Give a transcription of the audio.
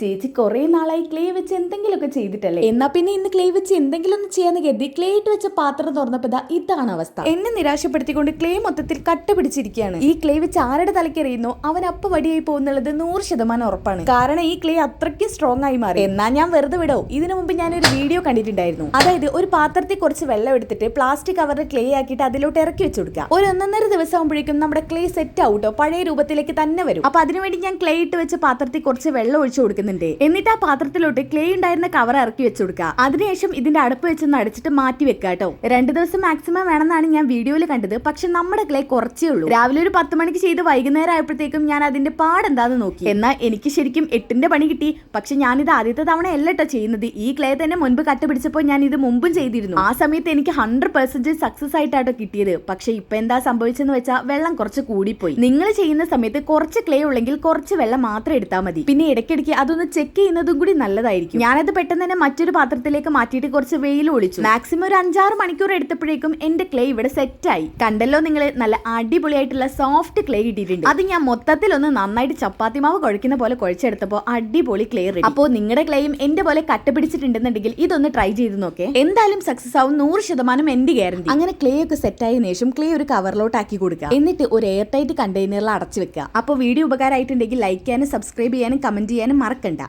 ചേച്ചി കുറെ നാളായി ക്ലേ വെച്ച് എന്തെങ്കിലുമൊക്കെ ചെയ്തിട്ടല്ലേ, എന്നാ പിന്നെ ഇന്ന് ക്ലേ വെച്ച് എന്തെങ്കിലും ഒന്ന് ചെയ്യാന്ന് കരുതി ക്ലേ ഇട്ട് വെച്ച പാത്രം തുറന്നപ്പോ ഇതാണ് അവസ്ഥ. എന്നെ നിരാശപ്പെടുത്തിക്കൊണ്ട് ക്ലേ മൊത്തത്തിൽ കട്ട പിടിച്ചിരിക്കുകയാണ്. ഈ ക്ലേ വെച്ച് ആരുടെ തലക്കെറിയുന്നോ അവൻ അപ്പ വടിയായി പോകുന്നുള്ളത് 100% ഉറപ്പാണ്. കാരണം ഈ ക്ലേ അത്രയ്ക്ക് സ്ട്രോങ് ആയി മാറി. എന്നാ ഞാൻ വെറുതെ വിടോ. ഇതിനു മുമ്പ് ഞാനൊരു വീഡിയോ കണ്ടിട്ടുണ്ടായിരുന്നു. അതായത് ഒരു പാത്രത്തിൽ കുറച്ച് വെള്ളം എടുത്തിട്ട് പ്ലാസ്റ്റിക് കവറിൽ ക്ലേ ആക്കിയിട്ട് അതിലോട്ട് ഇറക്കി വെച്ച് കൊടുക്കുക. ഒരു 1.5 ദിവസം ആകുമ്പോഴേക്കും നമ്മുടെ ക്ലേ സെറ്റ് ആവട്ടോ, പഴയ രൂപത്തിലേക്ക് തന്നെ വരും. അപ്പൊ അതിനുവേണ്ടി ഞാൻ ക്ലേ ഇട്ട് വെച്ച പാത്രത്തിൽ കുറച്ച് വെള്ളം ഒഴിച്ചു കൊടുക്കുന്നുണ്ട്. എന്നിട്ട് ആ പാത്രത്തിലോട്ട് ക്ലേ ഉണ്ടായിരുന്ന കവർ ഇറക്കി വെച്ചു കൊടുക്കുക. അതിനുശേഷം ഇതിന്റെ അടുപ്പ് വെച്ചൊന്ന് അടച്ചിട്ട് മാറ്റി വെക്കുക കേട്ടോ. 2 ദിവസം മാക്സിമം വേണമെന്നാണ് ഞാൻ വീഡിയോയിൽ കണ്ടത്. പക്ഷെ നമ്മുടെ ക്ലേ കുറച്ചേ ഉള്ളൂ. രാവിലെ ഒരു 10 മണിക്ക് ചെയ്ത് വൈകുന്നേരം ആയപ്പോഴത്തേക്കും ഞാൻ അതിന്റെ പാടെന്താന്ന് നോക്കി. എന്നാൽ എനിക്ക് ശരിക്കും 8ന്റെ പണി കിട്ടി. പക്ഷെ ഞാനിത് ആദ്യത്തെ തവണ അല്ലട്ടോ ചെയ്യുന്നത്. ഈ ക്ലേ തന്നെ മുൻപ് കട്ടുപിടിച്ചപ്പോൾ ഞാൻ ഇത് മുമ്പും ചെയ്തിരുന്നു. ആ സമയത്ത് എനിക്ക് 100% സക്സസ് ആയിട്ടാട്ടോ കിട്ടിയത്. പക്ഷെ ഇപ്പൊ എന്താ സംഭവിച്ചെന്ന് വെച്ചാൽ വെള്ളം കുറച്ച് കൂടിപ്പോയി. നിങ്ങൾ ചെയ്യുന്ന സമയത്ത് കുറച്ച് ക്ലേ ഉള്ളെങ്കിൽ കുറച്ച് വെള്ളം മാത്രം എടുത്താൽ മതി. പിന്നെ ഇടയ്ക്കിടയ്ക്ക് അതൊന്ന് ചെക്ക് ചെയ്യുന്നതും കൂടി നല്ലതായിരിക്കും. ഞാനത് പെട്ടെന്ന് തന്നെ മറ്റൊരു പാത്രത്തിലേക്ക് മാറ്റിയിട്ട് കുറച്ച് വെയിൽ ഒളിച്ചു. മാക്സിമം ഒരു 5-6 മണിക്കൂർ എടുത്തപ്പോഴേക്കും എന്റെ ക്ലേ ഇവിടെ സെറ്റായി. കണ്ടല്ലോ നിങ്ങൾ, നല്ല അടിപൊളിയായിട്ടുള്ള സോഫ്റ്റ് ക്ലേ കിട്ടിയിട്ടുണ്ട്. അത് ഞാൻ മൊത്തത്തിൽ ഒന്ന് നന്നായിട്ട് ചപ്പാത്തി മാവ് കുഴക്കുന്ന പോലെ കുഴച്ചെടുത്തപ്പോൾ അടിപൊളി ക്ലേ റെഡി. അപ്പോൾ നിങ്ങളുടെ ക്ലേയും എന്റെ പോലെ കട്ടുപിടിച്ചിട്ടുണ്ടെന്നുണ്ടെങ്കിൽ ഇതൊന്ന് ട്രൈ ചെയ്ത് നോക്കേ. എന്തായാലും സക്സസ് ആവും, 100% എന്റെ ഗ്യാരണ്ടി. അങ്ങനെ ക്ലേ ഒക്കെ സെറ്റായ ശേഷം ക്ലേ ഒരു കവറിലോട്ട് ആക്കി കൊടുക്കുക. എന്നിട്ട് ഒരു എയർ ടൈറ്റ് കണ്ടെയ്നറിൽ അടച്ചു വെക്കുക. അപ്പോൾ വീഡിയോ ഉപകാരമായിട്ടുണ്ടെങ്കിൽ ലൈക്ക് ചെയ്യാനും സബ്സ്ക്രൈബ് ചെയ്യാനും കമന്റ് ചെയ്യാനും മറക്കണ്ട.